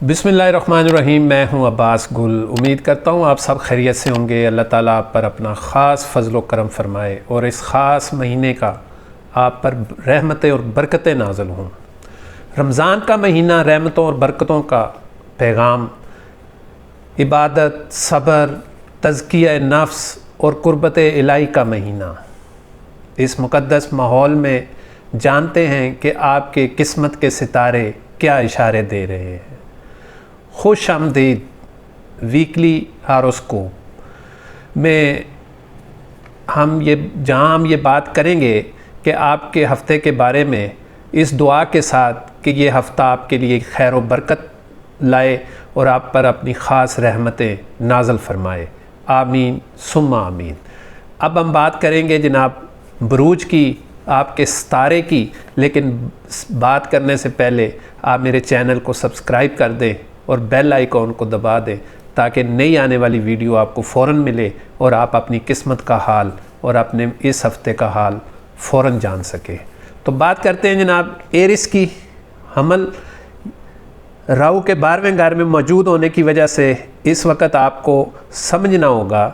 बिस्मिल्लाहिर्रहमानिर्रहीम। मैं हूं अब्बास गुल। उम्मीद करता हूं आप सब खैरियत से होंगे। अल्लाह ताला आप पर अपना ख़ास फ़ज़ल व करम फ़रमाए और इस ख़ास महीने का आप पर रहमतें और बरकतें नाज़िल हों। रमज़ान का महीना रहमतों और बरकतों का पैगाम, इबादत, सब्र, तज़किया नफ्स और क़ुर्बत इलाही का महीना। इस मुक़द्दस माहौल में जानते हैं कि आपके किस्मत के सितारे क्या इशारे दे रहे हैं। खुश आमदीद वीकली हॉरोस्कोप में हम ये बात करेंगे कि आपके हफ़्ते के बारे में, इस दुआ के साथ कि ये हफ़्ता आपके लिए खैर व बरकत लाए और आप पर अपनी ख़ास रहमतें नाज़िल फ़रमाए। आमीन सुम्मा आमीन। अब हम बात करेंगे जनाब बुरूज की, आपके सितारे की। लेकिन बात करने से पहले आप मेरे चैनल को सब्सक्राइब कर दें और बेल आइकॉन को दबा दें ताकि नई आने वाली वीडियो आपको फ़ौरन मिले और आप अपनी किस्मत का हाल और अपने इस हफ़्ते का हाल फ़ौरन जान सकें। तो बात करते हैं जनाब एरिस की। हमल राहु के 12वें घर में मौजूद होने की वजह से इस वक्त आपको समझना होगा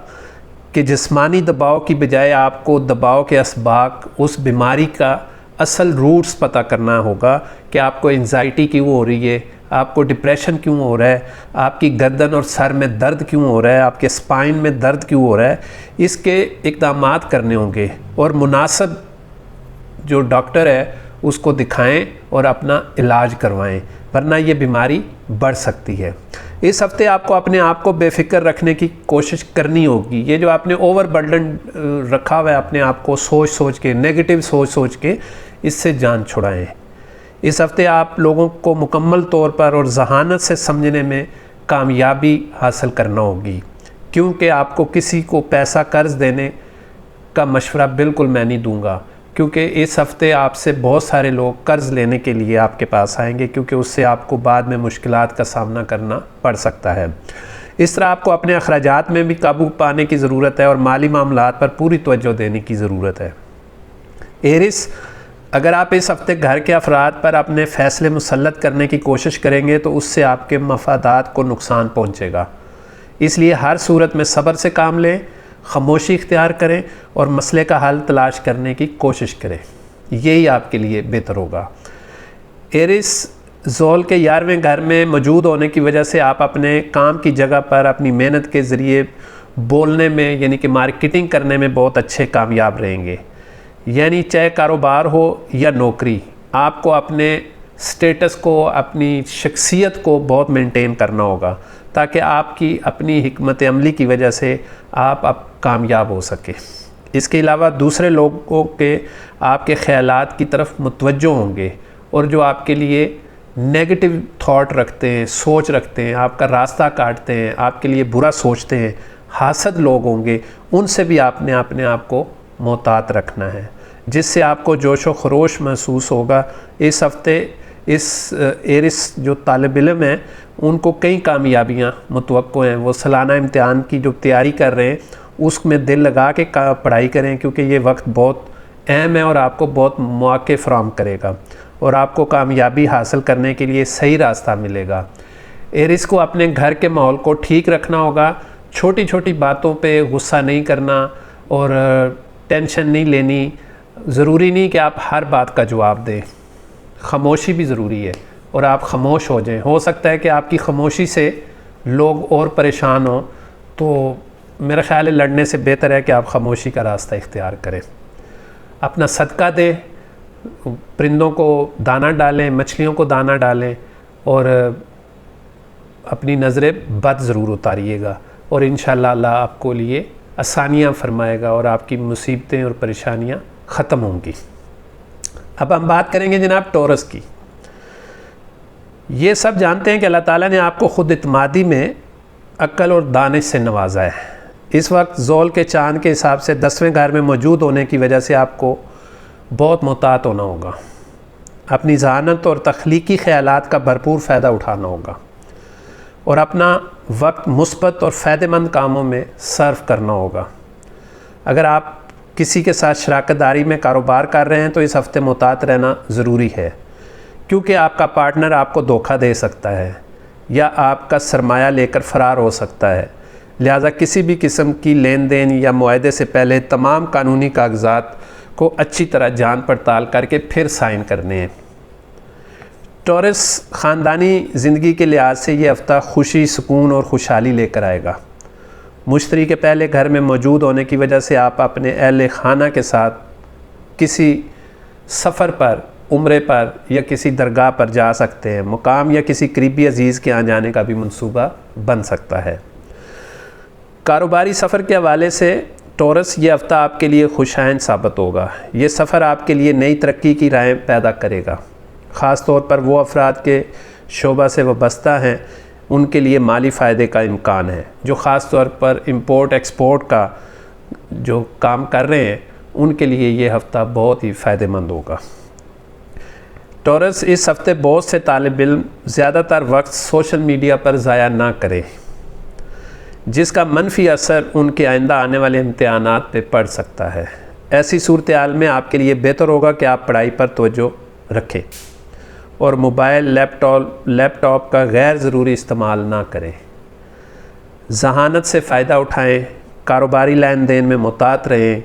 कि जिस्मानी दबाव की बजाय आपको दबाव के असबाब, उस बीमारी का असल रूट्स पता करना होगा कि आपको एंजाइटी क्यों हो रही है, आपको डिप्रेशन क्यों हो रहा है, आपकी गर्दन और सर में दर्द क्यों हो रहा है, आपके स्पाइन में दर्द क्यों हो रहा है। इसके इक़दामात करने होंगे और मुनासिब जो डॉक्टर है उसको दिखाएं और अपना इलाज करवाएं, वरना ये बीमारी बढ़ सकती है। इस हफ्ते आपको अपने आप को बेफिक्र रखने की कोशिश करनी होगी। ये जो आपने ओवर बर्डन रखा हुआ है अपने आप को सोच के, नेगेटिव सोच के, इससे जान छुड़ाएं। इस हफ्ते आप लोगों को मुकम्मल तौर पर और ज़हानत से समझने में कामयाबी हासिल करना होगी, क्योंकि आपको किसी को पैसा कर्ज़ देने का मशवरा बिल्कुल मैं नहीं दूंगा, क्योंकि इस हफ़्ते आपसे बहुत सारे लोग कर्ज़ लेने के लिए आपके पास आएंगे, क्योंकि उससे आपको बाद में मुश्किलात का सामना करना पड़ सकता है। इस तरह आपको अपने अखराजात में भी काबू पाने की ज़रूरत है और माली मामलात पर पूरी तवज्जो देने की ज़रूरत है। एरिस, अगर आप इस हफ़्ते घर के अफराद पर अपने फ़ैसले मुसल्लत करने की कोशिश करेंगे तो उससे आपके मफादात को नुकसान पहुँचेगा। इसलिए हर सूरत में सब्र से काम लें, खामोशी इख्तियार करें और मसले का हल तलाश करने की कोशिश करें। यही आपके लिए बेहतर होगा। एरिस ज़ोल के 11वें घर में मौजूद होने की वजह से आप अपने काम की जगह पर अपनी मेहनत के ज़रिए बोलने में, यानी कि मार्केटिंग करने में बहुत अच्छे कामयाब रहेंगे। यानी चाहे कारोबार हो या नौकरी, आपको अपने स्टेटस को, अपनी शख्सियत को बहुत मेंटेन करना होगा ताकि आपकी अपनी हिकमत अमली की वजह से आप अब कामयाब हो सके। इसके अलावा दूसरे लोगों के आपके ख़यालात की तरफ मुतवज्जो होंगे और जो आपके लिए नेगेटिव थॉट रखते हैं, सोच रखते हैं, आपका रास्ता काटते हैं, आपके लिए बुरा सोचते हैं, हासद लोग होंगे, उनसे भी आपने अपने आप को मोहतात रखना है, जिससे आपको जोश व खरोश महसूस होगा। इस हफ़्ते इस एरिस जो तालिब इल्म हैं उनको कई कामयाबियाँ मुतवक्को हैं। वो सालाना इम्तिहान की जो तैयारी कर रहे हैं उसमें दिल लगा के पढ़ाई करें, क्योंकि ये वक्त बहुत अहम है और आपको बहुत मौके फराहम करेगा और आपको कामयाबी हासिल करने के लिए सही रास्ता मिलेगा। एरिस को अपने घर के माहौल को ठीक रखना होगा। छोटी छोटी बातों पे गुस्सा नहीं करना और टेंशन नहीं लेनी। ज़रूरी नहीं कि आप हर बात का जवाब दें, खामोशी भी ज़रूरी है और आप खामोश हो जाएं। हो सकता है कि आपकी खामोशी से लोग और परेशान हों, तो मेरा ख़्याल है लड़ने से बेहतर है कि आप खामोशी का रास्ता इख्तियार करें। अपना सदका दें, परिंदों को दाना डालें, मछलियों को दाना डालें और अपनी नज़रें बद ज़रूर उतारिएगा और इंशाअल्लाह अल्लाह आपको लिए आसानियाँ फरमाएगा और आपकी मुसीबतें और परेशानियाँ ख़त्म होंगी। अब हम बात करेंगे जनाब टॉरस की। ये सब जानते हैं कि अल्लाह ताला ने आपको ख़ुद इत्मादी में अक्ल और दानिश से नवाजा है। इस वक्त ज़ोल के चाँद के हिसाब से 10वें घर में मौजूद होने की वजह से आपको बहुत मोहतात होना होगा। अपनी ज़हानत और तख्लीकी ख़यालात का भरपूर फ़ायदा उठाना होगा और अपना वक्त मुस्बत और फ़ायदेमंद कामों में सर्व करना होगा। अगर आप किसी के साथ शराकतदारी में कारोबार कर रहे हैं तो इस हफ़्ते मुहतात रहना ज़रूरी है, क्योंकि आपका पार्टनर आपको धोखा दे सकता है या आपका सरमाया लेकर फ़रार हो सकता है। लिहाजा किसी भी किस्म की लेन देन या मुआहदे से पहले तमाम कानूनी कागजात को अच्छी तरह जांच पड़ताल करके फिर साइन करने हैं। टॉरस ख़ानदानी ज़िंदगी के लिहाज से ये हफ़्ता खुशी, सुकून और खुशहाली लेकर आएगा। मुश्तरी के पहले घर में मौजूद होने की वजह से आप अपने अहल खाना के साथ किसी सफ़र पर, उम्रे पर या किसी दरगाह पर जा सकते हैं। मुकाम या किसी करीबी अजीज़ के यहाँ जाने का भी मंसूबा बन सकता है। कारोबारी सफ़र के हवाले से टॉरस ये हफ़्ता आपके लिए खुशाइन साबित होगा। ये सफ़र आपके लिए नई तरक्की की राहें पैदा करेगा। ख़ास तौर पर वो अफराद के शोबा से वाबस्ता हैं, उनके लिए माली फ़ायदे का इम्कान है। जो ख़ास तौर पर इंपोर्ट एक्सपोर्ट का जो काम कर रहे हैं, उनके लिए ये हफ़्ता बहुत ही फ़ायदेमंद होगा। टॉरस इस हफ़्ते बहुत से तालिब इल्म ज़्यादातर वक्त सोशल मीडिया पर ज़ाया ना करें, जिसका मनफी असर उनके आइंदा आने वाले इम्तिहानात पे पड़ सकता है। ऐसी सूरत हाल में आपके लिए बेहतर होगा कि आप पढ़ाई पर तवज्जो रखें और मोबाइल, लैपटॉप का गैर ज़रूरी इस्तेमाल ना करें। जहानत से फ़ायदा उठाएं, कारोबारी लेन देन में मुतात रहें।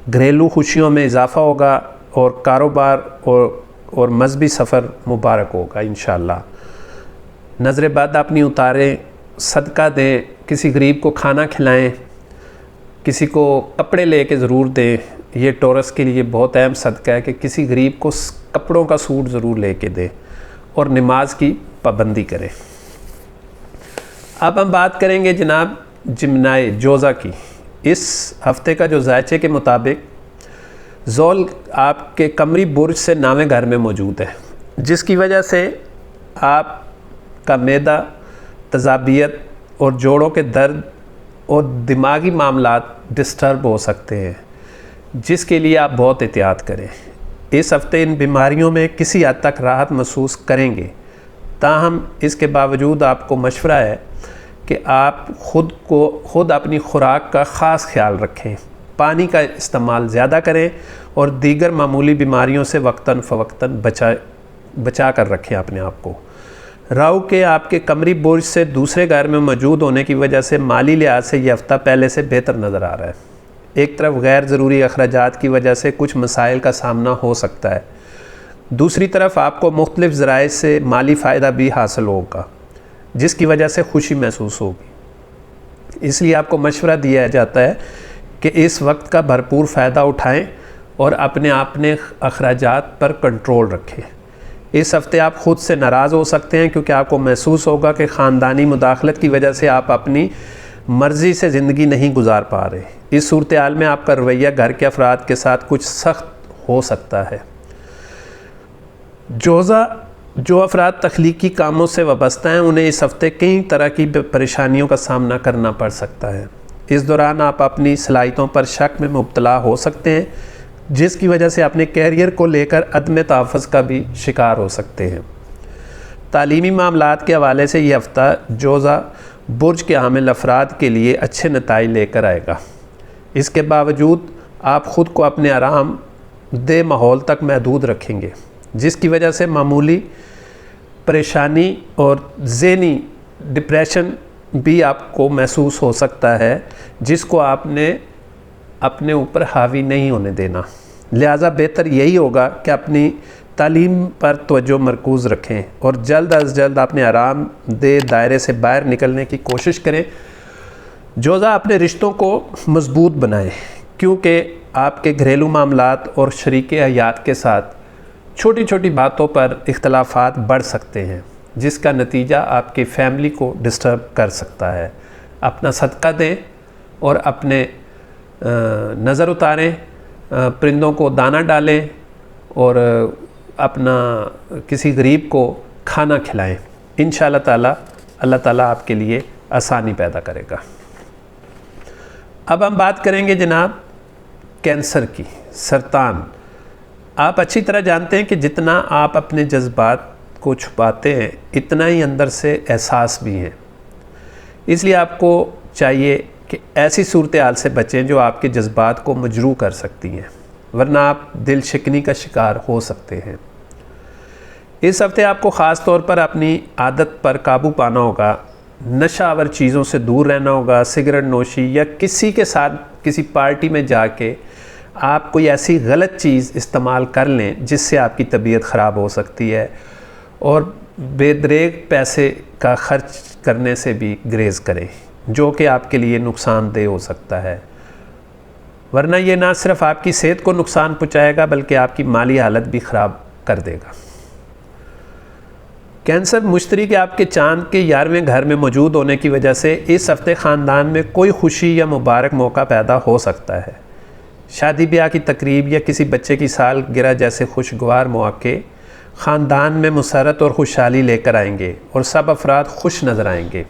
घरेलू खुशियों में इजाफ़ा होगा और कारोबार और मजहबी सफ़र मुबारक होगा इंशाअल्लाह। नज़र बद अपनी उतारें, सदका दें, किसी गरीब को खाना खिलाएं, किसी को कपड़े ले के ज़रूर दें। ये टॉरस के लिए बहुत अहम सदका है कि किसी गरीब को कपड़ों का सूट ज़रूर ले के दें और नमाज की पाबंदी करें। अब हम बात करेंगे जनाब जिम्नाए जोज़ा की। इस हफ़्ते का जो ज़ायचे के मुताबिक ज़ोल आपके कमरी बुर्ज से 9वें घर में मौजूद है, जिसकी वजह से आपका मैदा, तज़ाबियत और जोड़ों के दर्द और दिमागी मामलात डिस्टर्ब हो सकते हैं, जिसके लिए आप बहुत एहतियात करें। इस हफ़्ते इन बीमारियों में किसी हद तक राहत महसूस करेंगे। ताहम इसके बावजूद आपको मशवरा है कि आप खुद अपनी खुराक का ख़ास ख्याल रखें, पानी का इस्तेमाल ज़्यादा करें और दीगर मामूली बीमारियों से वक्तन फ़वक्तन बचा कर रखें अपने आप को। राहु के आपके कमरी बुर्ज से दूसरे घर में मौजूद होने की वजह से माली लिहाज से यह हफ़्ता पहले से बेहतर नज़र आ रहा है। एक तरफ गैर ज़रूरी अखराजात की वजह से कुछ मसाइल का सामना हो सकता है, दूसरी तरफ आपको मुख्तलिफ़ ज़राए से माली फ़ायदा भी हासिल होगा, जिसकी वजह से खुशी महसूस होगी। इसलिए आपको मशवरा दिया जाता है कि इस वक्त का भरपूर फ़ायदा उठाएं और अपने अखराजात पर कंट्रोल रखें। इस हफ़्ते आप ख़ुद से नाराज़ हो सकते हैं, क्योंकि आपको महसूस होगा कि ख़ानदानी मुदाखलत की वजह से आप अपनी मर्ज़ी से ज़िंदगी नहीं गुजार पा रहे। इस सूरत हाल में आपका रवैया घर के अफराद के साथ कुछ सख्त हो सकता है। जो अफराद तख्लीकी कामों से वाबस्ता हैं, उन्हें इस हफ़्ते कई तरह की परेशानियों का सामना करना पड़ सकता है। इस दौरान आप अपनी सलाहियतों पर शक में मुब्तला हो सकते हैं, जिसकी वजह से अपने कैरियर को लेकर अदम तहफ़्फ़ुज़ का भी शिकार हो सकते हैं। तालीमी मामलात के हवाले से यह हफ़्ता जोज़ा बुर्ज के हामिल अफराद के लिए अच्छे नताइज लेकर आएगा। इसके बावजूद आप ख़ुद को अपने आरामदेह माहौल तक महदूद रखेंगे, जिसकी वजह से मामूली परेशानी और ज़हनी डिप्रेशन भी आपको महसूस हो सकता है, जिसको आपने अपने ऊपर हावी नहीं होने देना। लिहाजा बेहतर यही होगा कि अपनी तालीम पर तवज्जो मरकूज़ रखें और जल्द अज जल्द अपने आरामदेह दायरे से बाहर निकलने की कोशिश करें। जोज़ा अपने रिश्तों को मजबूत बनाएं, क्योंकि आपके घरेलू मामलात और शरीके हयात के साथ छोटी छोटी बातों पर इख्तलाफात बढ़ सकते हैं, जिसका नतीजा आपकी फैमिली को डिस्टर्ब कर सकता है। अपना सदका दें और अपने नज़र उतारें, परिंदों को दाना डालें और अपना किसी गरीब को खाना खिलाएं। इंशाअल्लाह ताला अल्लाह ताला आपके लिए आसानी पैदा करेगा। अब हम बात करेंगे जनाब कैंसर की, सरतान। आप अच्छी तरह जानते हैं कि जितना आप अपने जज्बात को छुपाते हैं, इतना ही अंदर से एहसास भी है। इसलिए आपको चाहिए कि ऐसी सूरत हाल से बचें जो आपके जज्बात को मजरूह कर सकती हैं, वरना आप दिल शिकनी का शिकार हो सकते हैं। इस हफ्ते आपको ख़ास तौर पर अपनी आदत पर काबू पाना होगा, नशावर चीज़ों से दूर रहना होगा। सिगरेट नोशी या किसी के साथ किसी पार्टी में जाके आप कोई ऐसी गलत चीज़ इस्तेमाल कर लें जिससे आपकी तबीयत ख़राब हो सकती है, और बेदरेग पैसे का खर्च करने से भी ग्रेज़ करें जो कि आपके लिए नुकसानदेह हो सकता है, वरना ये ना सिर्फ आपकी सेहत को नुकसान पहुंचाएगा बल्कि आपकी माली हालत भी ख़राब कर देगा। कैंसर मुश्तरी के आपके चांद के 11वें घर में मौजूद होने की वजह से इस हफ्ते ख़ानदान में कोई खुशी या मुबारक मौका पैदा हो सकता है। शादी ब्याह की तकरीब या किसी बच्चे की सालगिरह जैसे खुशगवार मौके ख़ानदान में मुसरत और खुशहाली लेकर आएंगे और सब अफराद खुश नज़र आएंगे।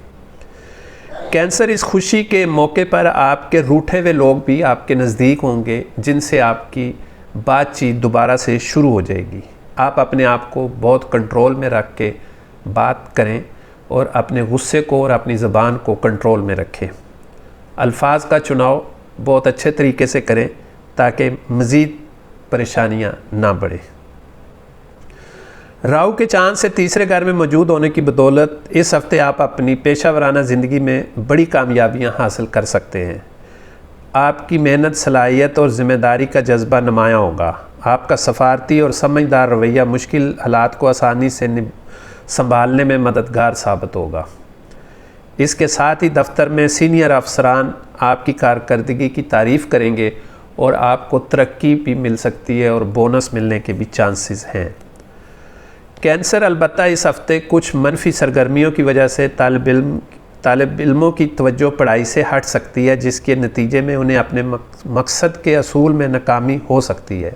कैंसर, इस खुशी के मौके पर आपके रूठे हुए लोग भी आपके नज़दीक होंगे जिनसे आपकी बातचीत दोबारा से शुरू हो जाएगी। आप अपने आप को बहुत कंट्रोल में रख के बात करें और अपने गुस्से को और अपनी ज़बान को कंट्रोल में रखें। अल्फाज का चुनाव बहुत अच्छे तरीके से करें ताकि मज़ीद परेशानियां ना बढ़े। राहु के चांद से तीसरे घर में मौजूद होने की बदौलत इस हफ्ते आप अपनी पेशा वराना ज़िंदगी में बड़ी कामयाबियां हासिल कर सकते हैं। आपकी मेहनत, सलाहियत और ज़िम्मेदारी का जज्बा नुमायाँ होगा। आपका सफ़ारती और समझदार रवैया मुश्किल हालात को आसानी से संभालने में मददगार साबित होगा। इसके साथ ही दफ्तर में सीनियर अफसरान आपकी कारकर्दगी की तारीफ़ करेंगे और आपको तरक्की भी मिल सकती है और बोनस मिलने के भी चांसेस हैं। कैंसर, अलबत्ता इस हफ्ते कुछ मनफी सरगर्मियों की वजह से तालिब इल्मों की तवज्जो पढ़ाई से हट सकती है, जिसके नतीजे में उन्हें अपने मकसद के असूल में नाकामी हो सकती है।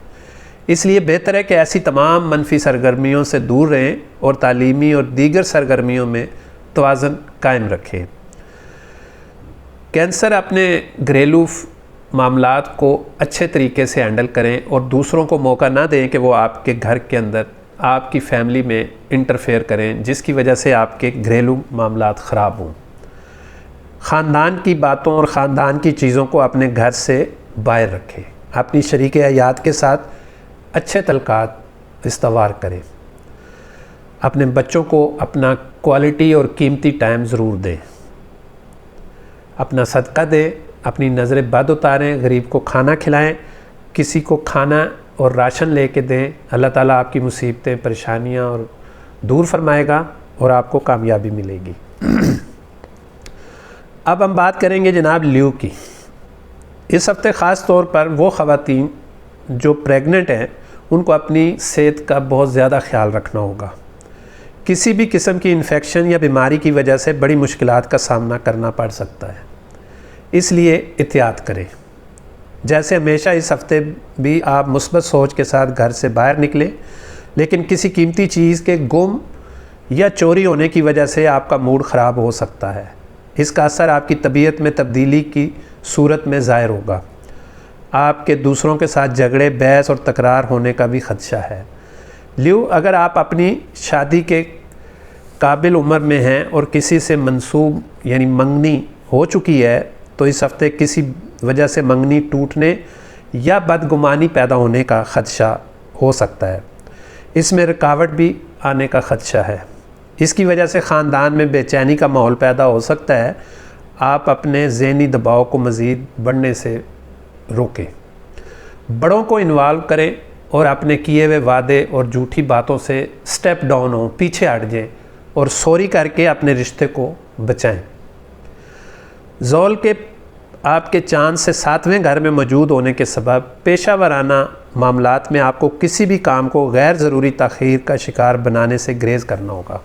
इसलिए बेहतर है कि ऐसी तमाम मनफी सरगर्मियों से दूर रहें और तालीमी और दीगर सरगर्मियों में तवाज़ुन कायम रखें। कैंसर, अपने घरेलू मामलात को अच्छे तरीके से हैंडल करें और दूसरों को मौका ना दें कि वो आपके घर के अंदर आपकी फैमिली में इंटरफेयर करें, जिसकी वजह से आपके घरेलू मामलात ख़राब हों। ख़ानदान की बातों और ख़ानदान की चीज़ों को अपने घर से बाहर रखें। अपनी शरीक हयात के साथ अच्छे तल्कात इस्तवार करें। अपने बच्चों को अपना क्वालिटी और कीमती टाइम ज़रूर दें। अपना सदका दें, अपनी नज़र बद उतारें, गरीब को खाना खिलाएं, किसी को खाना और राशन लेके दें। अल्लाह ताला आपकी मुसीबतें, परेशानियां और दूर फरमाएगा और आपको कामयाबी मिलेगी। अब हम बात करेंगे जनाब ल्यू की। इस हफ्ते ख़ास तौर पर वो ख़वातीन जो प्रेग्नेंट हैं उनको अपनी सेहत का बहुत ज़्यादा ख्याल रखना होगा। किसी भी किस्म की इन्फेक्शन या बीमारी की वजह से बड़ी मुश्किलात का सामना करना पड़ सकता है, इसलिए एहतियात करें। जैसे हमेशा इस हफ्ते भी आप मुस्बत सोच के साथ घर से बाहर निकलें, लेकिन किसी कीमती चीज़ के गुम या चोरी होने की वजह से आपका मूड ख़राब हो सकता है। इसका असर आपकी तबीयत में तब्दीली की सूरत में ज़ाहिर होगा। आपके दूसरों के साथ झगड़े, बहस और तकरार होने का भी ख़दशा है। ल्यू, अगर आप अपनी शादी के काबिल उम्र में हैं और किसी से मंसूब यानी मंगनी हो चुकी है, तो इस हफ्ते किसी वजह से मंगनी टूटने या बदगुमानी पैदा होने का ख़दशा हो सकता है। इसमें रुकावट भी आने का ख़दशा है। इसकी वजह से ख़ानदान में बेचैनी का माहौल पैदा हो सकता है। आप अपने ज़हनी दबाव को मज़ीद बढ़ने से रोकें। बड़ों को इन्वॉल्व करें और अपने किए हुए वादे और झूठी बातों से स्टेप डाउन हो, पीछे हट जाएं और सॉरी करके अपने रिश्ते को बचाएं। ज़ोल के आपके चांद से 7वें घर में मौजूद होने के सबब पेशा वराना मामलात में आपको किसी भी काम को गैर ज़रूरी तख़ीर का शिकार बनाने से ग्रेज़ करना होगा।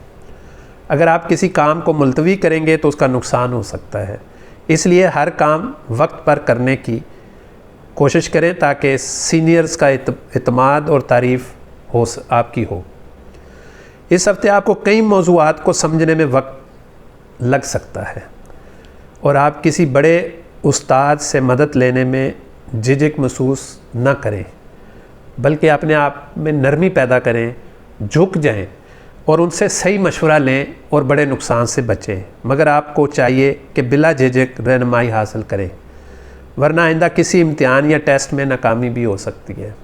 अगर आप किसी काम को मुलतवी करेंगे तो उसका नुकसान हो सकता है, इसलिए हर काम वक्त पर करने की कोशिश करें ताकि सीनियर्स का इत्माद और तारीफ़ हो आपकी हो। इस हफ्ते आपको कई मौज़ूआत को समझने में वक्त लग सकता है और आप किसी बड़े उस्ताद से मदद लेने में झिझक महसूस न करें, बल्कि अपने आप में नरमी पैदा करें, झुक जाएं और उनसे सही मशवरा लें और बड़े नुकसान से बचें। मगर आपको चाहिए कि बिला झिझक रहनुमाई हासिल करें, वरना आइंदा किसी इम्तिहान या टेस्ट में नाकामी भी हो सकती है।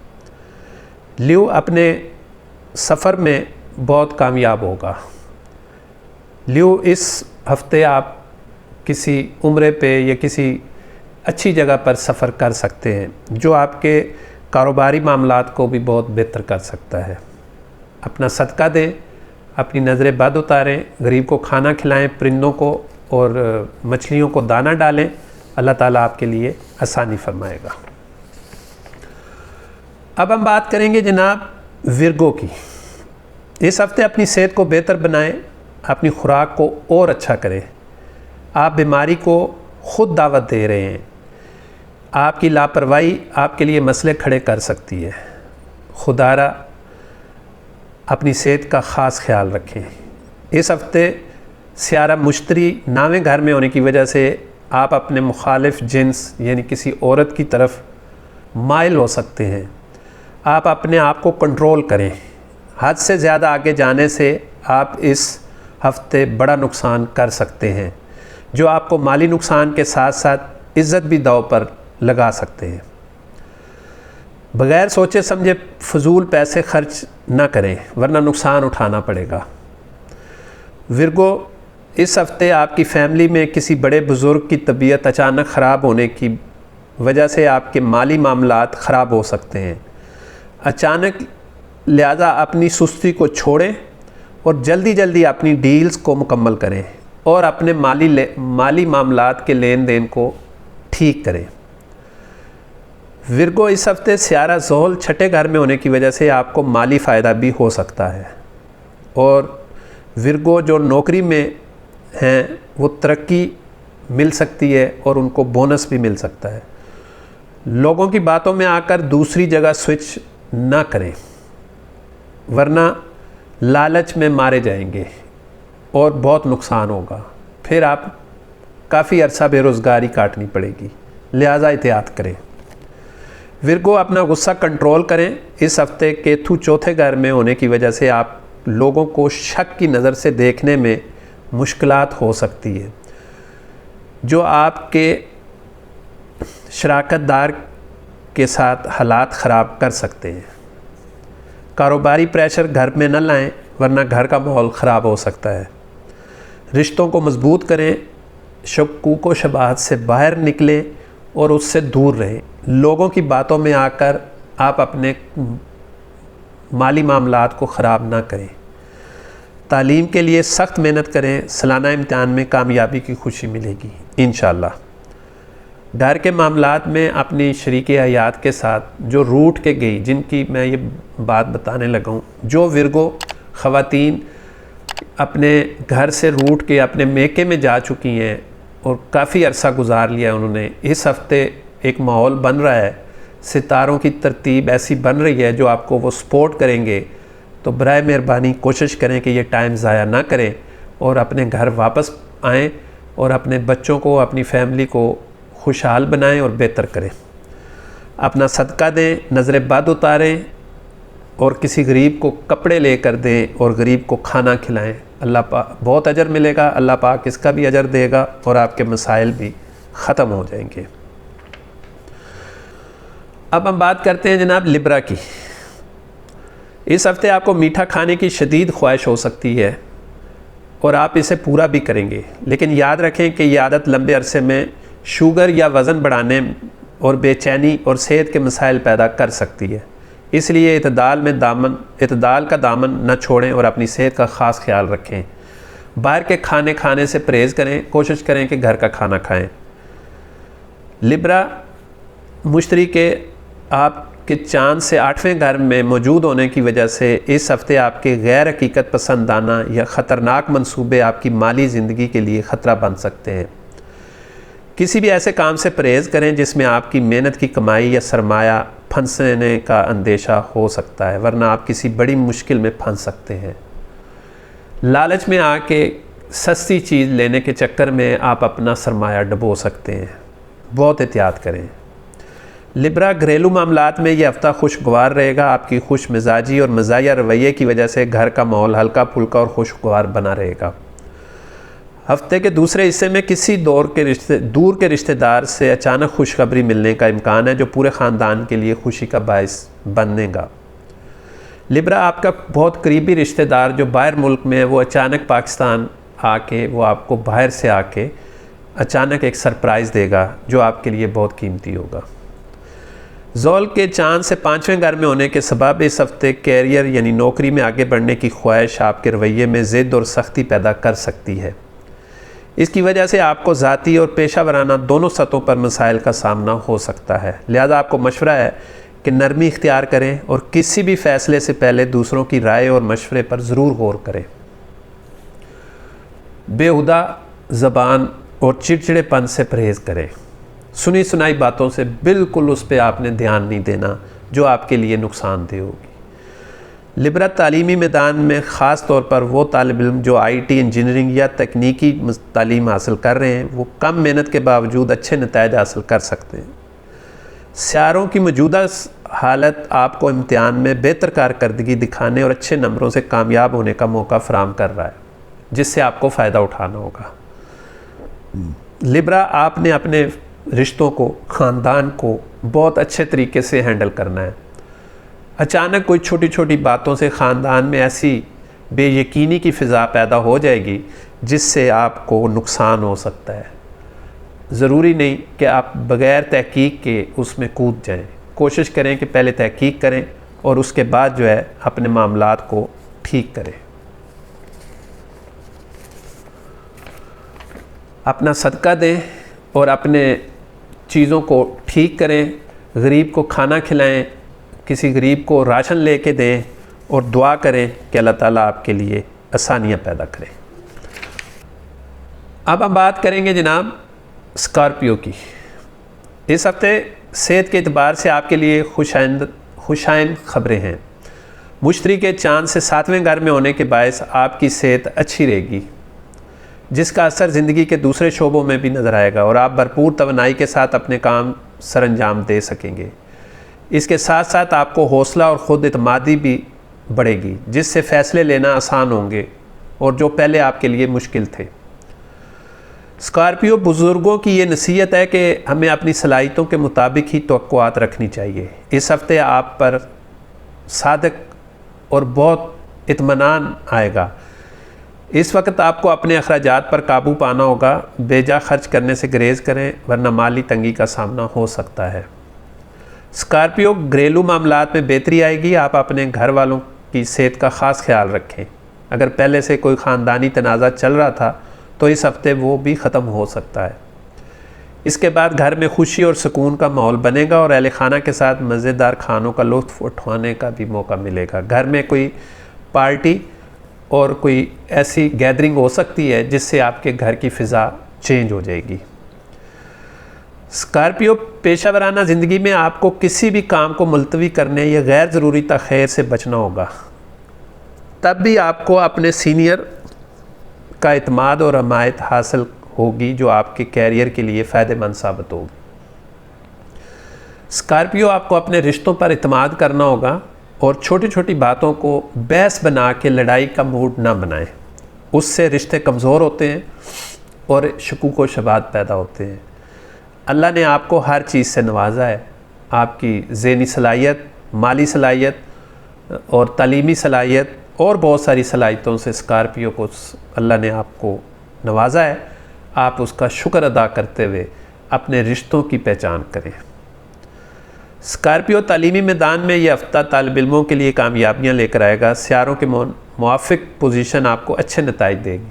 ल्यू, अपने सफ़र में बहुत कामयाब होगा। लियो, इस हफ्ते आप किसी उम्रे पे या किसी अच्छी जगह पर सफ़र कर सकते हैं जो आपके कारोबारी मामलात को भी बहुत बेहतर कर सकता है। अपना सदका दें, अपनी नज़रें बद उतारें, गरीब को खाना खिलाएं, परिंदों को और मछलियों को दाना डालें। अल्लाह ताला आपके लिए आसानी फरमाएगा। अब हम बात करेंगे जनाब विर्गो की। इस हफ्ते अपनी सेहत को बेहतर बनाएं, अपनी खुराक को और अच्छा करें। आप बीमारी को ख़ुद दावत दे रहे हैं। आपकी लापरवाही आपके लिए मसले खड़े कर सकती है। खुदारा अपनी सेहत का ख़ास ख्याल रखें। इस हफ्ते सियारा मुश्तरी नावें घर में होने की वजह से आप अपने मुखालिफ जिन्स यानी किसी औरत की तरफ माइल हो सकते हैं। आप अपने आप को कंट्रोल करें। हद से ज़्यादा आगे जाने से आप इस हफ्ते बड़ा नुकसान कर सकते हैं जो आपको माली नुकसान के साथ साथ इज़्ज़त भी दांव पर लगा सकते हैं। बग़ैर सोचे समझे फजूल पैसे खर्च ना करें वरना नुकसान उठाना पड़ेगा। विर्गो, इस हफ्ते आपकी फ़ैमिली में किसी बड़े बुज़ुर्ग की तबीयत अचानक ख़राब होने की वजह से आपके माली मामलात ख़राब हो सकते हैं। अचानक लिहाजा अपनी सुस्ती को छोड़ें और जल्दी जल्दी अपनी डील्स को मुकम्मल करें और अपने माली मामलात के लेन देन को ठीक करें। विर्गो, इस हफ्ते सियारा ज़ोहल छठे घर में होने की वजह से आपको माली फ़ायदा भी हो सकता है और विर्गो जो नौकरी में हैं वो तरक्की मिल सकती है और उनको बोनस भी मिल सकता है। लोगों की बातों में आकर दूसरी जगह स्विच ना करें वरना लालच में मारे जाएंगे और बहुत नुकसान होगा। फिर आप काफ़ी अरसा बेरोज़गारी काटनी पड़ेगी, लिहाजा एहतियात करें। विर्गो, अपना गुस्सा कंट्रोल करें। इस हफ्ते केतु चौथे घर में होने की वजह से आप लोगों को शक की नज़र से देखने में मुश्किलात हो सकती है जो आपके शराकतदार के साथ हालात ख़राब कर सकते हैं। कारोबारी प्रेशर घर में न लाएं वरना घर का माहौल ख़राब हो सकता है। रिश्तों को मजबूत करें, शक्कूक व शबाहत से बाहर निकलें और उससे दूर रहें। लोगों की बातों में आकर आप अपने माली मामलात को ख़राब ना करें। तालीम के लिए सख्त मेहनत करें, सालाना इम्तिहान में कामयाबी की खुशी मिलेगी इंशाअल्लाह। घर के मामलात में अपनी शरीक हयात के साथ जो रूठ के गई, जिनकी मैं ये बात बताने लगा हूँ, जो विर्गो ख़वातीन अपने घर से रूठ के अपने मेके में जा चुकी हैं और काफ़ी अरसा गुजार लिया उन्होंने, इस हफ्ते एक माहौल बन रहा है, सितारों की तरतीब ऐसी बन रही है जो आपको वो सपोर्ट करेंगे। तो बराए मेहरबानी कोशिश करें कि ये टाइम ज़ाया ना करें और अपने घर वापस आएँ और अपने बच्चों को, अपनी फैमिली को खुशहाल बनाएं और बेहतर करें। अपना सदका दें, नज़रें बद उतारें और किसी गरीब को कपड़े लेकर दें और गरीब को खाना खिलाएं। अल्लाह पाक बहुत अजर मिलेगा, अल्लाह पाक इसका भी अजर देगा और आपके मसाइल भी ख़त्म हो जाएंगे। अब हम बात करते हैं जनाब लिब्रा की। इस हफ्ते आपको मीठा खाने की शदीद ख्वाहिश हो सकती है और आप इसे पूरा भी करेंगे, लेकिन याद रखें कि यह आदत लंबे अरसे में शुगर या वज़न बढ़ाने और बेचैनी और सेहत के मसाइल पैदा कर सकती है। इसलिए इतदाल का दामन न छोड़ें और अपनी सेहत का ख़ास ख्याल रखें। बाहर के खाने से परहेज़ करें, कोशिश करें कि घर का खाना खाएं। लिब्रा, मुश्तरी के आपके चाँद से 8वें घर में मौजूद होने की वजह से इस हफ्ते आपके गैर हकीकत पसंदाना या ख़तरनाक मंसूबे आपकी माली ज़िंदगी के लिए ख़तरा बन सकते हैं। किसी भी ऐसे काम से परहेज़ करें जिसमें आपकी मेहनत की कमाई या सरमाया फंसने का अंदेशा हो सकता है, वरना आप किसी बड़ी मुश्किल में फंस सकते हैं। लालच में आके सस्ती चीज़ लेने के चक्कर में आप अपना सरमाया डुबो सकते हैं, बहुत एहतियात करें। लिब्रा, घरेलू मामलात में यह हफ़्ता खुशगवार रहेगा। आपकी खुश मिजाजी और मज़ाहिया रवैये की वजह से घर का माहौल हल्का फुल्का और खुशगवार बना रहेगा। हफ्ते के दूसरे हिस्से में किसी दूर के रिश्तेदार से अचानक खुशखबरी मिलने का इम्कान है जो पूरे ख़ानदान के लिए खुशी का बायस बनेगा। लिब्रा, आपका बहुत करीबी रिश्तेदार जो बाहर मुल्क में है वो अचानक पाकिस्तान आके वो आपको बाहर से आके अचानक एक सरप्राइज़ देगा जो आपके लिए बहुत कीमती होगा। ज़ोल के चांद से 5वें घर में होने के सबब इस हफ्ते कैरियर यानी नौकरी में आगे बढ़ने की ख्वाहिश आपके रवैये में ज़िद और सख्ती पैदा कर सकती है। इसकी वजह से आपको ज़ाती और पेशा वराना दोनों सतहों पर मसाइल का सामना हो सकता है। लिहाजा आपको मशवरा है कि नरमी इख्तियार करें और किसी भी फ़ैसले से पहले दूसरों की राय और मशवरे पर ज़रूर गौर करें। बेहुदा ज़बान और चिड़चिड़ेपन से परहेज़ करें। सुनी सुनाई बातों से बिल्कुल उस पर आपने ध्यान नहीं देना जो आपके लिए नुकसानदेह होगी। लिब्रा, तालीमी मैदान में ख़ास तौर पर वो तालिब इल्म जो आईटी, इंजीनियरिंग या तकनीकी तालीम हासिल कर रहे हैं वो कम मेहनत के बावजूद अच्छे नताइज हासिल कर सकते हैं। सियारों की मौजूदा हालत आपको इम्तिहान में बेहतर कारकर्दगी दिखाने और अच्छे नंबरों से कामयाब होने का मौका फ़राहम कर रहा है, जिससे आपको फ़ायदा उठाना होगा। लिब्रा, आपने अपने रिश्तों को, ख़ानदान को बहुत अच्छे तरीके से हैंडल करना है। अचानक कोई छोटी छोटी बातों से ख़ानदान में ऐसी बेयकीनी की फ़िज़ा पैदा हो जाएगी जिससे आपको नुकसान हो सकता है। ज़रूरी नहीं कि आप बग़ैर तहकीक के उसमें कूद जाएं। कोशिश करें कि पहले तहकीक करें और उसके बाद जो है अपने मामलात को ठीक करें। अपना सदका दें और अपने चीज़ों को ठीक करें। गरीब को खाना खिलाएं, किसी गरीब को राशन लेके दें और दुआ करें कि अल्लाह ताला आपके लिए आसानियाँ पैदा करें। अब हम बात करेंगे जनाब स्कॉर्पियो की। इस हफ्ते सेहत के एतबार से आपके लिए खुशाइन ख़बरें हैं। मुश्तरी के चांद से 7वें घर में होने के बायस आपकी सेहत अच्छी रहेगी, जिसका असर ज़िंदगी के दूसरे शोबों में भी नज़र आएगा और आप भरपूर तवानाई के साथ अपने काम सरअंजाम दे सकेंगे। इसके साथ साथ आपको हौसला और ख़ुद एतमादी भी बढ़ेगी, जिससे फ़ैसले लेना आसान होंगे और जो पहले आपके लिए मुश्किल थे। स्कॉर्पियो, बुज़ुर्गों की ये नसीहत है कि हमें अपनी सलाहियतों के मुताबिक ही तवक्कुआत रखनी चाहिए। इस हफ्ते आप पर सादक और बहुत इत्मीनान आएगा। इस वक्त आपको अपने अखराजात पर काबू पाना होगा। बेजा खर्च करने से गुरेज करें वरना माली तंगी का सामना हो सकता है। स्कॉर्पियो, घरेलू मामलात में बेहतरी आएगी। आप अपने घर वालों की सेहत का ख़ास ख्याल रखें। अगर पहले से कोई ख़ानदानी तनाज़ा चल रहा था तो इस हफ्ते वो भी ख़त्म हो सकता है। इसके बाद घर में खुशी और सुकून का माहौल बनेगा और अहले खाना के साथ मज़ेदार खानों का लुत्फ़ उठाने का भी मौका मिलेगा। घर में कोई पार्टी और कोई ऐसी गैदरिंग हो सकती है जिससे आपके घर की फ़िज़ा चेंज हो जाएगी। स्कॉर्पियो, पेशा वराना ज़िंदगी में आपको किसी भी काम को मुलतवी करने या गैर ज़रूरी तख़ीर से बचना होगा। तब भी आपको अपने सीनियर का इत्माद और हमायत हासिल होगी जो आपके कैरियर के लिए फ़ायदेमंद साबित होगी। स्कॉर्पियो, आपको अपने रिश्तों पर इत्माद करना होगा और छोटी छोटी बातों को बहस बना के लड़ाई का मूड ना बनाएं। उससे रिश्ते कमज़ोर होते हैं और शकूक व शबात पैदा होते हैं। अल्लाह ने आपको हर चीज़ से नवाजा है। आपकी ज़हनी सलाहियत, माली सलाहियत और तालीमी सलाहियत और बहुत सारी सलाहियतों से स्कॉर्पियो को अल्लाह ने आपको नवाजा है। आप उसका शुक्र अदा करते हुए अपने रिश्तों की पहचान करें। स्कॉर्पियो, तालीमी मैदान में यह हफ्ता तालिब इल्मों के लिए कामयाबियाँ लेकर आएगा। सियारों के मुआफ़िक पोजीशन आपको अच्छे नताइज देगी।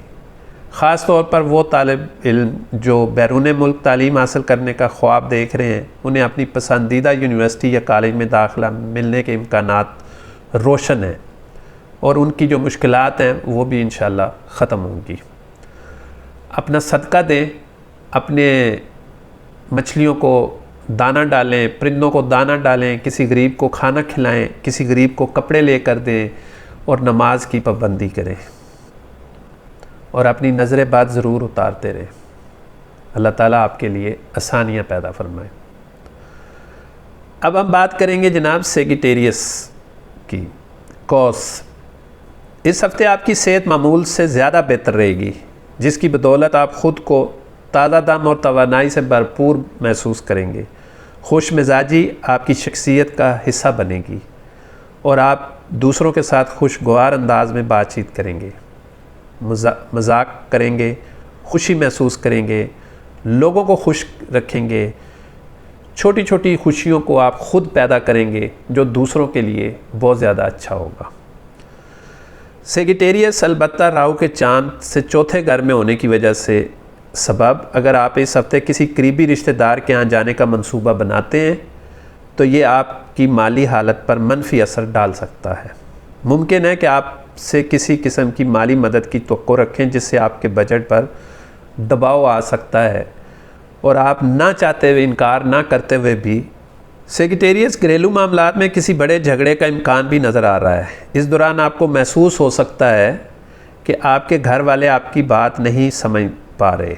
ख़ास तौर पर वो तालिब इल्म जो बैरून मुल्क तालीम हासिल करने का ख्वाब देख रहे हैं, उन्हें अपनी पसंदीदा यूनिवर्सिटी या कॉलेज में दाखिला मिलने के इम्कानात रोशन हैं और उनकी जो मुश्किलात हैं वो भी इंशाअल्लाह ख़त्म होंगी। अपना सदका दें, अपने मछलियों को दाना डालें, परिंदों को दाना डालें, किसी गरीब को खाना खिलाएं, किसी गरीब को कपड़े लेकर दें और नमाज की पाबंदी करें और अपनी नज़र बात ज़रूर उतारते रहें। अल्लाह ताला आपके लिए आसानियाँ पैदा फरमाए। अब हम बात करेंगे जनाब सेगिटेरियस की। कॉस, इस हफ्ते आपकी सेहत मामूल से ज़्यादा बेहतर रहेगी, जिसकी बदौलत आप ख़ुद को ताज़ा दम और तवानाई से भरपूर महसूस करेंगे। खुश मिजाजी आपकी शख्सियत का हिस्सा बनेगी और आप दूसरों के साथ खुशगवार अंदाज में बातचीत करेंगे, मजाक करेंगे, खुशी महसूस करेंगे, लोगों को खुश रखेंगे। छोटी छोटी खुशियों को आप खुद पैदा करेंगे जो दूसरों के लिए बहुत ज़्यादा अच्छा होगा। सेजिटेरियस अलबत्ता राहु के चांद से चौथे घर में होने की वजह से सबब, अगर आप इस हफ्ते किसी करीबी रिश्तेदार के यहाँ जाने का मंसूबा बनाते हैं तो ये आपकी माली हालत पर मनफी असर डाल सकता है। मुमकिन है कि आपसे किसी किस्म की माली मदद की तवक्को रखें जिससे आपके बजट पर दबाव आ सकता है और आप ना चाहते हुए, इनकार ना करते हुए भी। सेजिटेरियस घरेलू मामलात में किसी बड़े झगड़े का इम्कान भी नज़र आ रहा है। इस दौरान आपको महसूस हो सकता है कि आपके घर वाले आपकी बात नहीं समझ पा रहे।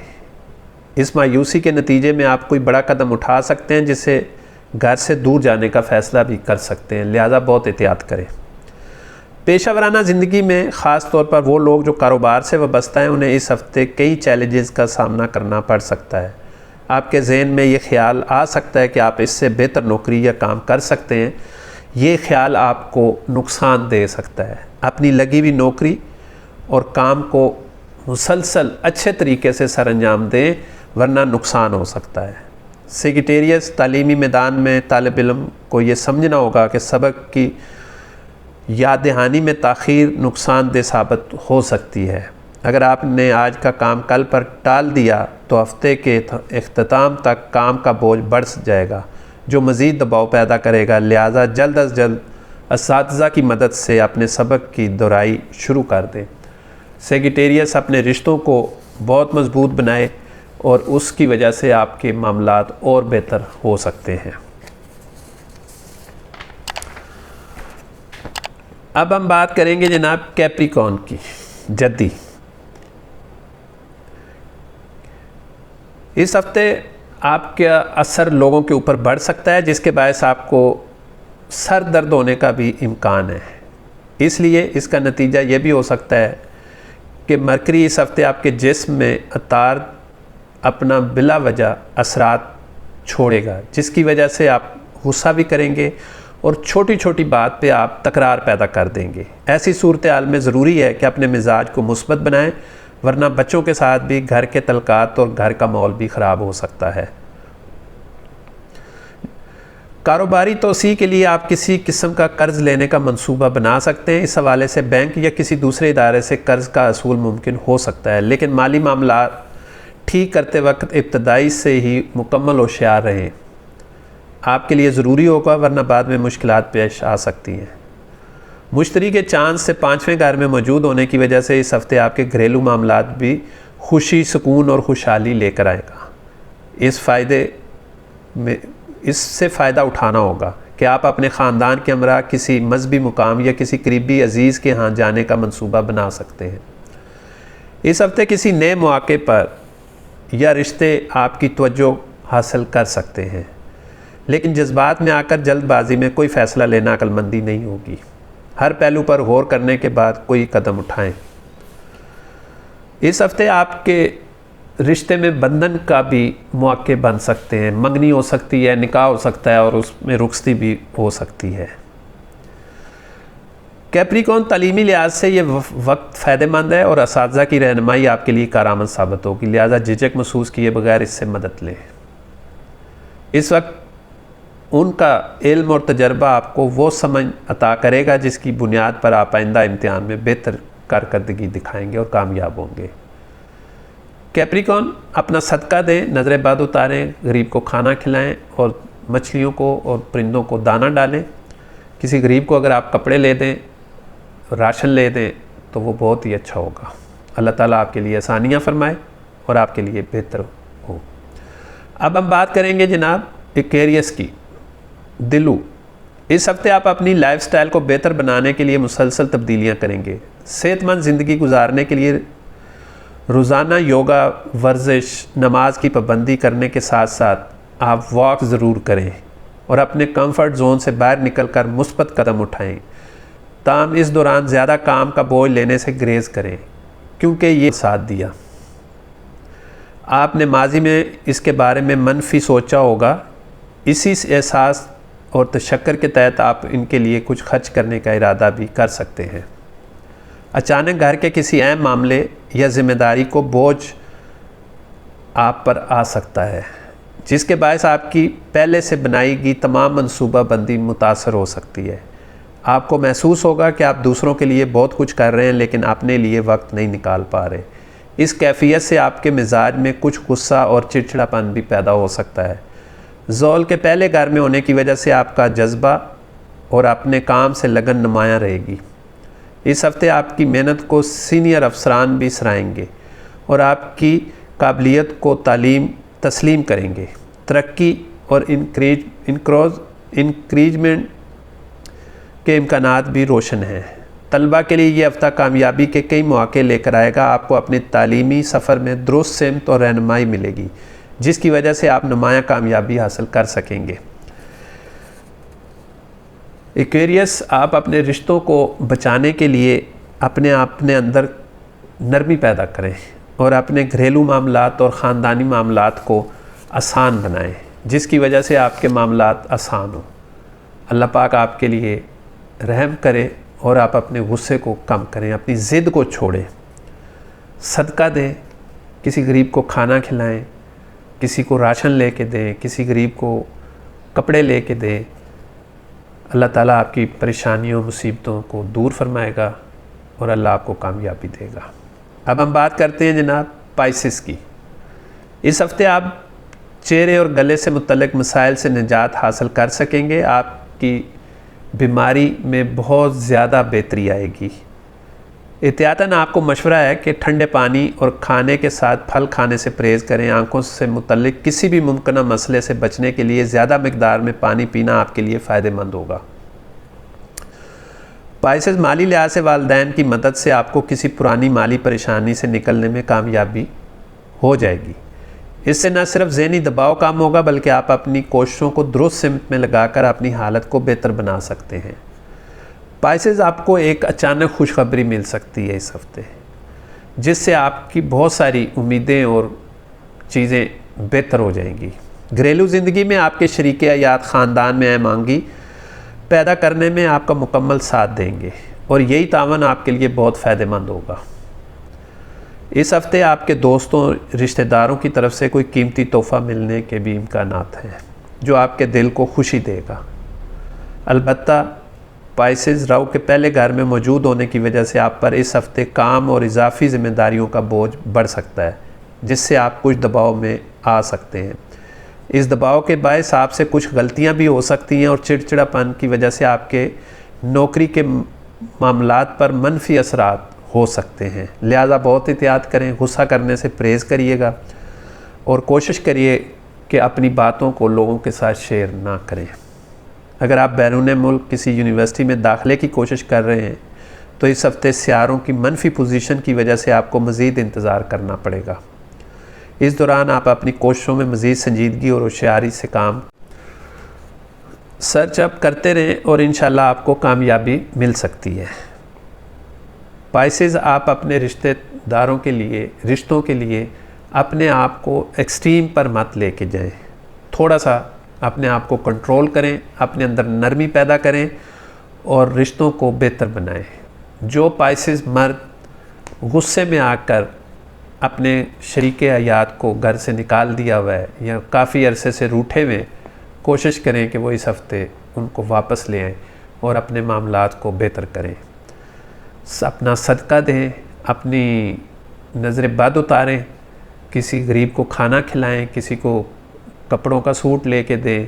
इस मायूसी के नतीजे में आप कोई बड़ा कदम उठा सकते हैं जिससे घर से दूर जाने का फ़ैसला भी कर सकते हैं, लिहाजा बहुत एहतियात करें। पेशा वराना ज़िंदगी में ख़ास तौर पर वो लोग जो कारोबार से वाबस्ता हैं, उन्हें इस हफ़्ते कई चैलेंजेस का सामना करना पड़ सकता है। आपके जहन में ये ख्याल आ सकता है कि आप इससे बेहतर नौकरी या काम कर सकते हैं। ये ख्याल आपको नुकसान दे सकता है। अपनी लगी हुई नौकरी और काम को मुसलसल अच्छे तरीके से सरअंजाम दें, वरना नुकसान हो सकता है। सेजिटेरियस तालीमी मैदान में तालिब इल्म को ये समझना होगा कि सबक की याद दहानी में ताख़ीर नुकसानदेह साबित हो सकती है। अगर आपने आज का काम कल पर टाल दिया तो हफ्ते के इख्तिताम तक काम का बोझ बढ़ जाएगा जो मज़ीद दबाव पैदा करेगा। लिहाजा जल्द अज जल्द असातिज़ा की मदद से अपने सबक की दोहराई शुरू कर दें। सेजिटेरियस अपने रिश्तों को बहुत मजबूत बनाए और उसकी वजह से आपके मामलात और बेहतर हो सकते हैं। अब हम बात करेंगे जनाब कैप्रिकॉर्न की। जद्दी इस हफ्ते आपका असर लोगों के ऊपर बढ़ सकता है जिसके बायस आपको सर दर्द होने का भी इम्कान है। इसलिए इसका नतीजा ये भी हो सकता है कि मरकरी इस हफ्ते आपके जिस्म में अतार अपना बिला वजह असरात छोड़ेगा, जिसकी वजह से आप गुस्सा भी करेंगे और छोटी छोटी बात पे आप तकरार पैदा कर देंगे। ऐसी सूरत हाल में ज़रूरी है कि अपने मिजाज को मुस्बत बनाएं, वरना बच्चों के साथ भी घर के तलकात और घर का माहौल भी ख़राब हो सकता है। कारोबारी तोसी के लिए आप किसी किस्म का कर्ज़ लेने का मंसूबा बना सकते हैं। इस हवाले से बैंक या किसी दूसरे इदारे से कर्ज़ का असूल मुमकिन हो सकता है, लेकिन माली मामला ठीक करते वक्त इब्तदाई से ही मुकम्मल होशियार रहें। आपके लिए ज़रूरी होगा, वरना बाद में मुश्किलात पेश आ सकती हैं। मुश्तरी के चांद से 5वें घर में मौजूद होने की वजह से इस हफ्ते आपके घरेलू मामलात भी खुशी, सुकून और खुशहाली लेकर आएगा। इससे फ़ायदा उठाना होगा कि आप अपने ख़ानदान के हमरा किसी मजहबी मुकाम या किसी करीबी अजीज़ के यहाँ जाने का मंसूबा बना सकते हैं। इस हफ्ते किसी नए मौके पर या रिश्ते आपकी तवज्जो हासिल कर सकते हैं, लेकिन जज्बात में आकर जल्दबाजी में कोई फ़ैसला लेना अक्लमंदी नहीं होगी। हर पहलू पर गौर करने के बाद कोई कदम उठाएं। इस हफ्ते आपके रिश्ते में बंधन का भी मौके बन सकते हैं। मंगनी हो सकती है, निकाह हो सकता है और उसमें रुखसती भी हो सकती है। कैप्रिकॉर्न तालीमी लिहाज से ये वक्त फ़ायदेमंद है और असातिज़ा की रहनुमाई आपके लिए कारआमद साबित होगी, लिहाजा झिझक महसूस किए बगैर इससे मदद लें। इस वक्त उनका इल्म और तजर्बा आपको वो समझ अता करेगा जिसकी बुनियाद पर आप आइंदा इम्तिहान में बेहतर कारकर्दगी दिखाएंगे और कामयाब होंगे। कैप्रिकॉर्न अपना सदका दें, नज़र बद उतारें, गरीब को खाना खिलाएं और मछलियों को और परिंदों को दाना डालें। किसी गरीब को अगर आप कपड़े ले दें, राशन ले दें तो वो बहुत ही अच्छा होगा। अल्लाह ताला आपके लिए आसानियाँ फरमाए और आपके लिए बेहतर हो। अब हम बात करेंगे जनाब एक्वेरियस की। दिलू, इस हफ्ते आप अपनी लाइफस्टाइल को बेहतर बनाने के लिए मुसलसल तब्दीलियां करेंगे। सेहतमंद ज़िंदगी गुजारने के लिए रोज़ाना योगा, वर्जिश, नमाज की पाबंदी करने के साथ साथ आप वॉक ज़रूर करें और अपने कंफर्ट जोन से बाहर निकलकर मुस्बत कदम उठाएं। ताम इस दौरान ज़्यादा काम का बोझ लेने से ग्रेज करें, क्योंकि ये साथ दिया। आपने माजी में इसके बारे में मनफी सोचा होगा। इसी एहसास और तशक्कुर के तहत आप इनके लिए कुछ खर्च करने का इरादा भी कर सकते हैं। अचानक घर के किसी अहम मामले या ज़िम्मेदारी को बोझ आप पर आ सकता है, जिसके बायस आपकी पहले से बनाई गई तमाम मनसूबाबंदी मुतासर हो सकती है। आपको महसूस होगा कि आप दूसरों के लिए बहुत कुछ कर रहे हैं लेकिन अपने लिए वक्त नहीं निकाल पा रहे। इस कैफियत से आपके मिजाज में कुछ गुस्सा और चिड़चिड़ापन भी पैदा हो सकता है। ज़ौल के पहले घर में होने की वजह से आपका जज्बा और अपने काम से लगन नुमायाँ रहेगी। इस हफ्ते आपकी मेहनत को सीनियर अफसरान भी सराहेंगे और आपकी काबिलियत को तस्लीम करेंगे। तरक्की और इंक्रीजमेंट के इम्कानात भी रोशन हैं। तलबा के लिए ये हफ्ता कामयाबी के कई मौके लेकर आएगा। आपको अपने तालीमी सफ़र में दुरुस्त सिमत और रहनुमाई मिलेगी, जिसकी वजह से आप नुमायाँ कामयाबी हासिल कर सकेंगे। एक्वेरियस, आप अपने रिश्तों को बचाने के लिए अपने अंदर नरमी पैदा करें और अपने घरेलू मामलात और ख़ानदानी मामलात को आसान बनाएं, जिसकी वजह से आपके मामलात आसान हो। अल्लाह पाक आपके लिए रहम करे और आप अपने गुस्से को कम करें, अपनी ज़िद को छोड़ें, सदका दें, किसी गरीब को खाना खिलाएं, किसी को राशन लेके दें, किसी गरीब को कपड़े लेके दें। अल्लाह ताला आपकी परेशानियों मुसीबतों को दूर फरमाएगा और अल्लाह आपको कामयाबी देगा। अब हम बात करते हैं जनाब पाइसेस की। इस हफ्ते आप चेहरे और गले से मुतल्लिक़ मसाइल से निजात हासिल कर सकेंगे। आपकी बीमारी में बहुत ज़्यादा बेहतरी आएगी। एहतियातन आपको मशवरा है कि ठंडे पानी और खाने के साथ फल खाने से परहेज़ करें। आंखों से मुतल्लिक़ किसी भी मुमकिन मसले से बचने के लिए ज़्यादा मकदार में पानी पीना आपके लिए फ़ायदेमंद होगा। पाइसेस, माली लिहाज से वालिदैन की मदद से आपको किसी पुरानी माली परेशानी से निकलने में कामयाबी हो जाएगी। इससे न सिर्फ ज़हनी दबाव कम होगा बल्कि आप अपनी कोशिशों को दुरुस्त सिमत में लगाकर अपनी हालत को बेहतर बना सकते हैं। पाइसेस, आपको एक अचानक खुशखबरी मिल सकती है इस हफ्ते, जिससे आपकी बहुत सारी उम्मीदें और चीज़ें बेहतर हो जाएंगी। घरेलू ज़िंदगी में आपके शरीके हयात ख़ानदान में अहमांगी पैदा करने में आपका मुकम्मल साथ देंगे और यही तावन आपके लिए बहुत फ़ायदेमंद होगा। इस हफ्ते आपके दोस्तों रिश्तेदारों की तरफ से कोई कीमती तोहफ़ा मिलने के भी इम्कानात हैं, जो आपके दिल को खुशी देगा। अलबत्ता पाइसेस, राहु के पहले घर में मौजूद होने की वजह से आप पर इस हफ्ते काम और इजाफी ज़िम्मेदारियों का बोझ बढ़ सकता है, जिससे आप कुछ दबाव में आ सकते हैं। इस दबाव के बायस आपसे कुछ गलतियां भी हो सकती हैं और चिड़चिड़ापन की वजह से आपके नौकरी के मामलात पर मनफी असरात हो सकते हैं। लिहाजा बहुत एहतियात करें, गुस्सा करने से परहेज़ करिएगा और कोशिश करिए कि अपनी बातों को लोगों के साथ शेयर ना करें। अगर आप बैरून मुल्क किसी यूनिवर्सिटी में दाखिले की कोशिश कर रहे हैं तो इस हफ्ते सियारों की मनफी पोजीशन की वजह से आपको मज़ीद इंतज़ार करना पड़ेगा। इस दौरान आप अपनी कोशिशों में मज़ीद संजीदगी और होशियारी से काम सर्च अप करते रहें और इंशाल्लाह आपको कामयाबी मिल सकती है। पाइसेस, आप अपने रिश्तों के लिए अपने आप को एक्सट्रीम पर मत लेके जाएं। थोड़ा सा अपने आप को कंट्रोल करें, अपने अंदर नरमी पैदा करें और रिश्तों को बेहतर बनाएं। जो पाइसेस मर्द गुस्से में आकर अपने शरीके हयात को घर से निकाल दिया हुआ है या काफ़ी अरसे से रूठे हुए, कोशिश करें कि वो इस हफ्ते उनको वापस ले आएँ और अपने मामलात को बेहतर करें। अपना सदका दें, अपनी नज़र बद उतारें, किसी गरीब को खाना खिलाएं, किसी को कपड़ों का सूट लेके दें,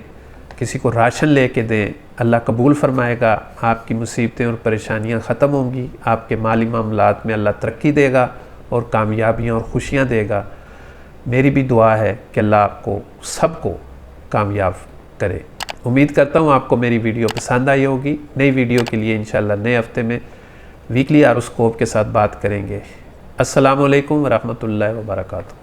किसी को राशन लेके दें। अल्लाह कबूल फरमाएगा, आपकी मुसीबतें और परेशानियां ख़त्म होंगी, आपके माली मामलात में अल्लाह तरक्की देगा और कामयाबियां और खुशियां देगा। मेरी भी दुआ है कि अल्लाह आपको सबको कामयाब करे। उम्मीद करता हूँ आपको मेरी वीडियो पसंद आई होगी। नई वीडियो के लिए इंशाल्लाह नए हफ्ते में वीकली हॉरोस्कोप के साथ बात करेंगे। अस्सलामु अलैकुम व रहमतुल्लाहि व बरकातुहू।